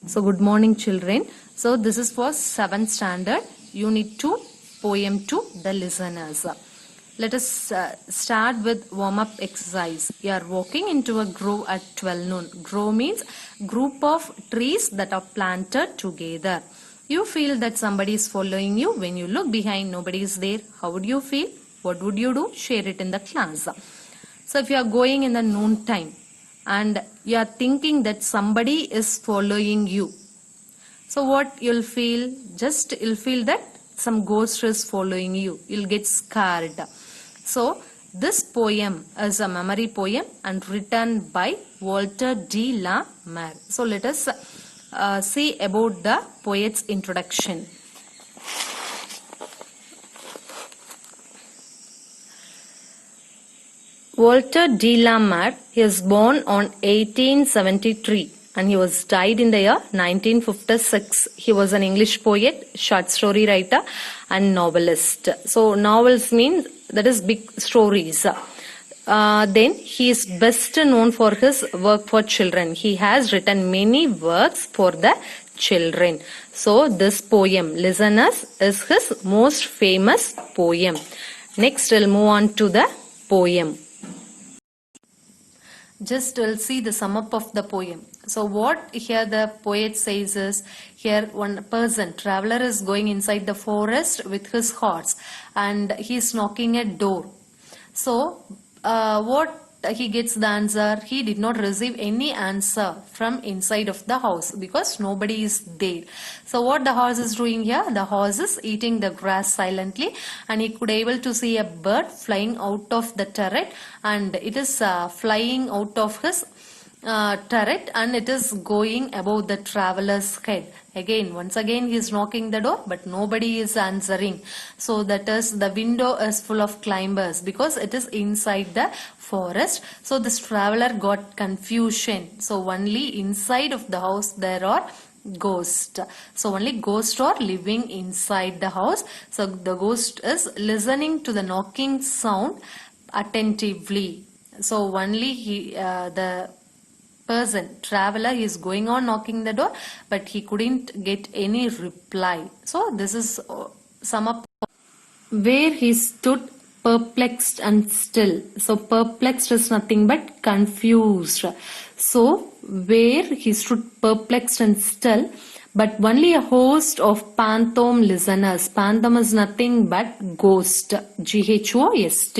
So good morning children. So this is for 7th standard unit 2 poem to the listeners. Let us start with warm up exercise. You are walking into a grove at 12 noon. Grove means group of trees that are planted together. You feel that somebody is following you. When you look behind, nobody is there. How would you feel? What would you do? Share it in the class. So if you are going in the noon time and you are thinking that somebody is following you, so what you'll feel? Just you'll feel that some ghost is following you. You'll get scared. So this poem is a memory poem and written by Walter de la Mare. So let us see about the poet's introduction. Walter de la Mare, he was born on 1873 and he was died in the year 1956. He was an English poet, short story writer and novelist. So novels means that is big stories. Then he is best known for his work for children. He has written many works for the children. So this poem, Listeners, is his most famous poem. Next we'll move on to the poem. Just we'll see the sum up of the poem. So what here the poet says is, here one person, traveler, is going inside the forest with his horse and he is knocking a door. So what he gets the answer, he did not receive any answer from inside of the house because nobody is there. So what the horse is doing here, the horse is eating the grass silently and he could able to see a bird flying out of the turret and it is flying out of his turret and it is going above the traveler's head. Once again he is knocking the door but nobody is answering. So that is, the window is full of climbers because it is inside the forest. So this traveler got confusion. So only inside of the house there are ghosts. So only ghosts are living inside the house. So the ghost is listening to the knocking sound attentively. So only the person, traveler, is going on knocking the door but he couldn't get any reply. So this is sum up where he stood perplexed and still. So perplexed is nothing but confused. So where he stood perplexed and still, but only a host of phantom listeners. Phantom is nothing but ghost. Ghost.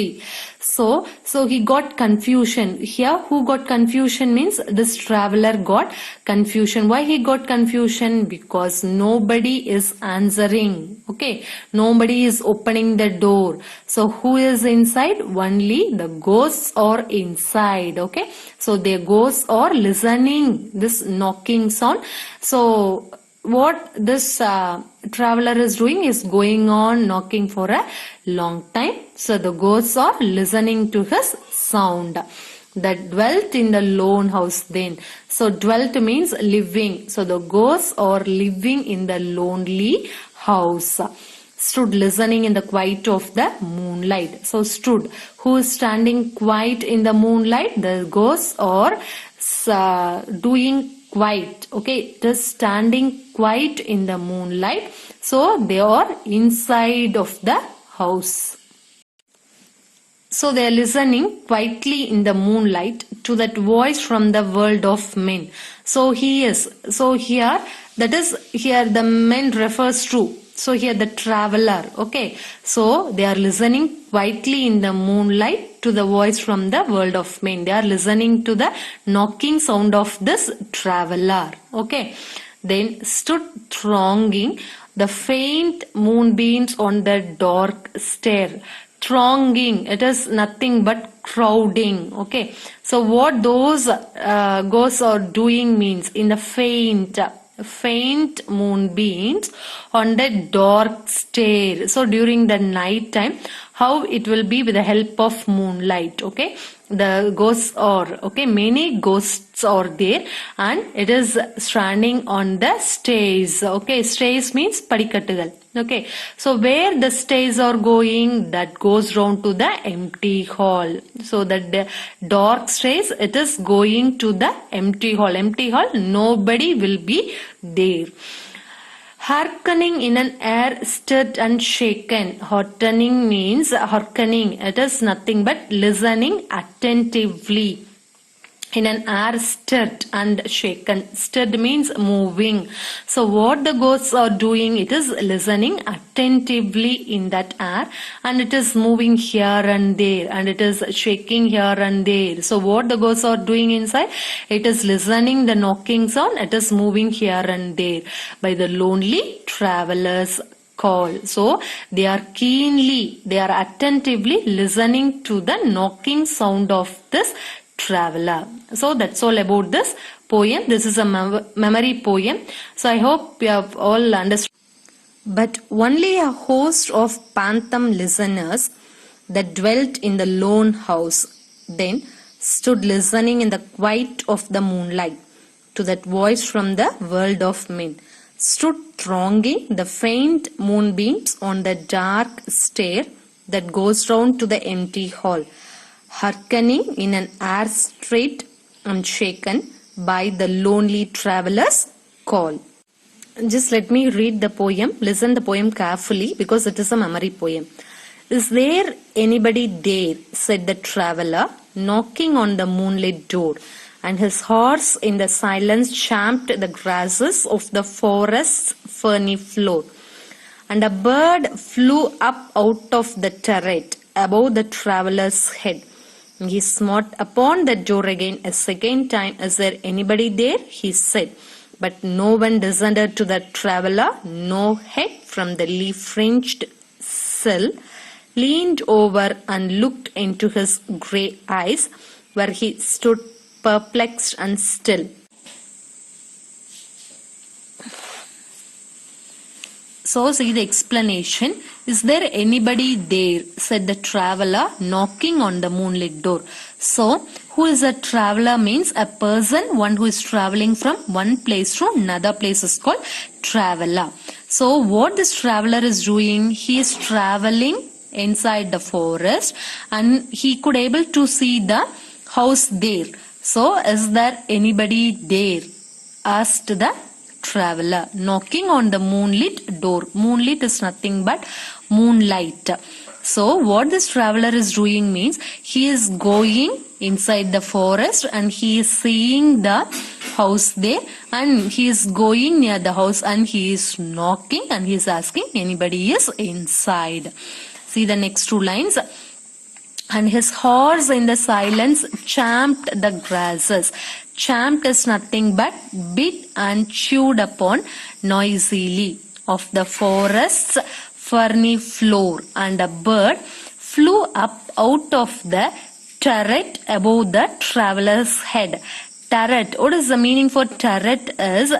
So he got confusion. Here who got confusion means this traveler got confusion. Why he got confusion? Because nobody is answering. Okay. Nobody is opening the door. So who is inside? Only the ghosts are inside. Okay. So the ghosts are listening this knocking sound. So what this traveler is doing is going on knocking for a long time. So the ghosts are listening to his sound. That dwelt in the lone house then. So dwelt means living. So the ghosts are living in the lonely house. Stood listening in the quiet of the moonlight. So stood. Who is standing quiet in the moonlight? The ghosts are doing quiet. Okay, just standing quiet in the moonlight. So they are inside of the house. So they are listening quietly in the moonlight to that voice from the world of men. So he is. So here, that is, here the men refers to. So here the traveler. Okay. So they are listening quietly in the moonlight to the voice from the world of men. They are listening to the knocking sound of this traveler. Okay. Then stood thronging the faint moonbeams on the dark stair. Thronging, it is nothing but crowding. Okay. So what those ghosts are doing means in the faint moonbeams on the dark stair. So during the night time, how it will be with the help of moonlight. Okay. the ghosts are, okay, many ghosts are there, and it is standing on the stairs. Okay, stairs means padikattugal. Okay, so where the stairs are going, that goes round to the empty hall. So that the dark stairs, it is going to the empty hall. Empty hall, nobody will be there. Hearkening in an air stirred and shaken. Hearkening means hearkening. It is nothing but listening attentively. In an air stirred and shaken. Stirred means moving. So what the ghosts are doing, it is listening attentively in that air, and it is moving here and there, and it is shaking here and there. So what the ghosts are doing inside, it is listening the knocking sound, it is moving here and there by the lonely travelers call. So they are attentively listening to the knocking sound of this traveler. So that's all about this poem. This is a memory poem. So I hope you have all understood. But only a host of phantom listeners that dwelt in the lone house then stood listening in the quiet of the moonlight to that voice from the world of men, stood thronging the faint moonbeams on the dark stair that goes round to the empty hall, hearkening in an air straight and shaken by the lonely traveler's call. Just let me read the poem. Listen the poem carefully because it is a memory poem. Is there anybody there? Said the traveler, knocking on the moonlit door, and his horse in the silence champed the grasses of the forest's ferny floor. And a bird flew up out of the turret above the traveler's head. He smote upon the door again a second time. Is there anybody there? He said. But no one descended to the traveler. No head from the leaf-fringed sill leaned over and looked into his grey eyes, where he stood perplexed and still. So see the explanation. Is there anybody there? Said the traveler, knocking on the moonlit door. So who is a traveler means a person, one who is traveling from one place to another place is called traveler. So what this traveler is doing, he is traveling inside the forest and he could able to see the house there. So is there anybody there? Asked the traveler, knocking on the moonlit door. Moonlit is nothing but moonlight. So what this traveler is doing means he is going inside the forest and he is seeing the house there, and he is going near the house and he is knocking and he is asking anybody is inside. See the next two lines. And his horse in the silence champed the grasses. Champed is nothing but bit and chewed upon noisily of the forest's ferny floor. And a bird flew up out of the turret above the traveler's head. Turret, what is the meaning for turret? Is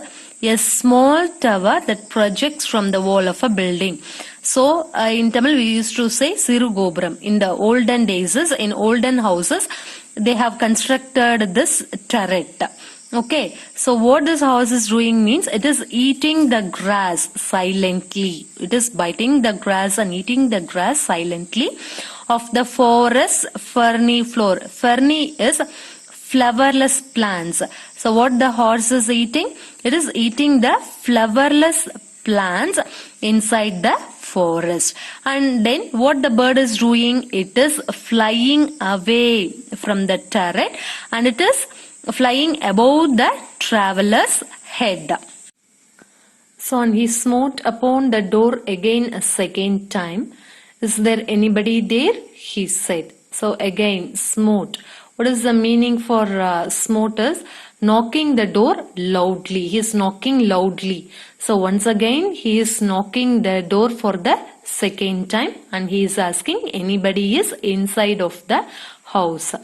a small tower that projects from the wall of a building. So in Tamil we used to say Siru Gobram. In the olden days, in olden houses, they have constructed this turret. Okay, so what this house is doing means it is eating the grass silently. It is biting the grass and eating the grass silently of the forest ferny floor. Ferny is flowerless plants. So what the horse is eating? It is eating the flowerless plants inside the forest. And then what the bird is doing? It is flying away from the turret and it is flying above the traveler's head. So and he smote upon the door again a second time. Is there anybody there? He said. So again smote. What is the meaning for smote is knocking the door loudly. He is knocking loudly. So once again he is knocking the door for the second time and he is asking anybody is inside of the house.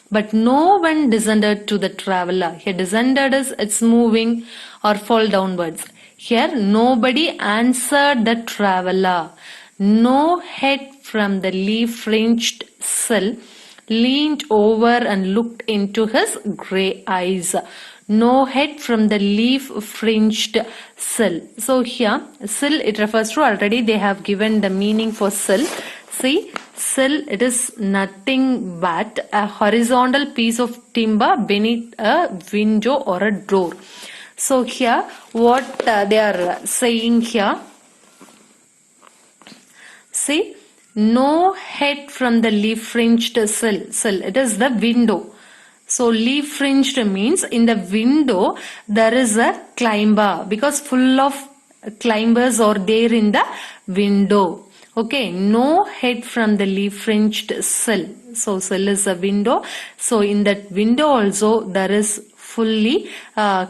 But no one descended to the traveler. Here descended is it's moving or fall downwards. Here nobody answered the traveler. No head from the leaf-fringed sill leaned over and looked into his grey eyes. No head from the leaf-fringed sill. So here, sill, it refers to, already they have given the meaning for sill. See, sill, it is nothing but a horizontal piece of timber beneath a window or a door. So here, what they are saying here, see, no head from the leaf-fringed sill. Sill, it is the window. So leaf-fringed means in the window there is a climber, because full of climbers are there in the window. Okay, no head from the leaf-fringed sill. So sill is a window. So in that window also there is fully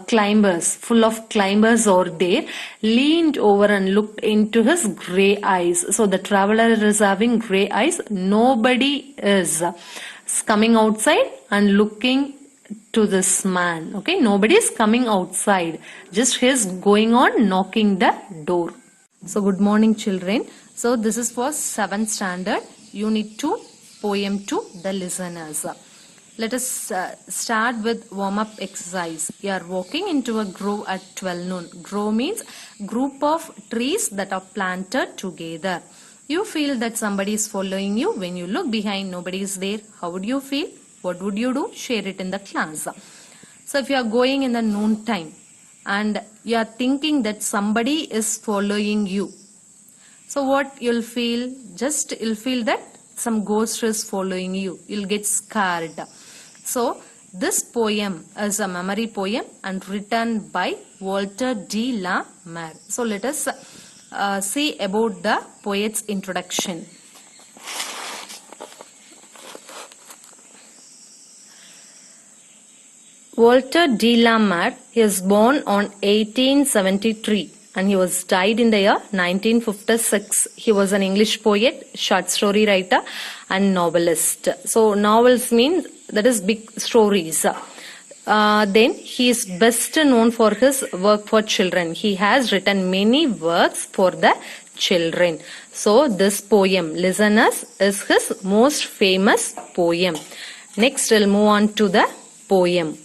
climbers, full of climbers are there, leaned over and looked into his grey eyes. So the traveler is having grey eyes. Nobody is coming outside and looking to this man. Okay, nobody is coming outside. Just he is going on knocking the door. So good morning, children. So this is for 7th standard, Unit 2, Poem to the Listeners. Let us start with warm-up exercise. You are walking into a grove at 12 noon. Grove means group of trees that are planted together. You feel that somebody is following you. When you look behind, nobody is there. How would you feel? What would you do? Share it in the class. So if you are going in the noon time and you are thinking that somebody is following you, so what you'll feel? Just you'll feel that some ghost is following you. You'll get scared. So this poem is a memory poem and written by Walter de la Mare. So let us see about the poet's introduction. Walter de la Mare is born on 1873 and he was died in the year 1956. He was an English poet, short story writer and novelist. So novels means that is big stories. Then he is best known for his work for children. He has written many works for the children. So this poem, Listeners, is his most famous poem. Next we'll move on to the poem.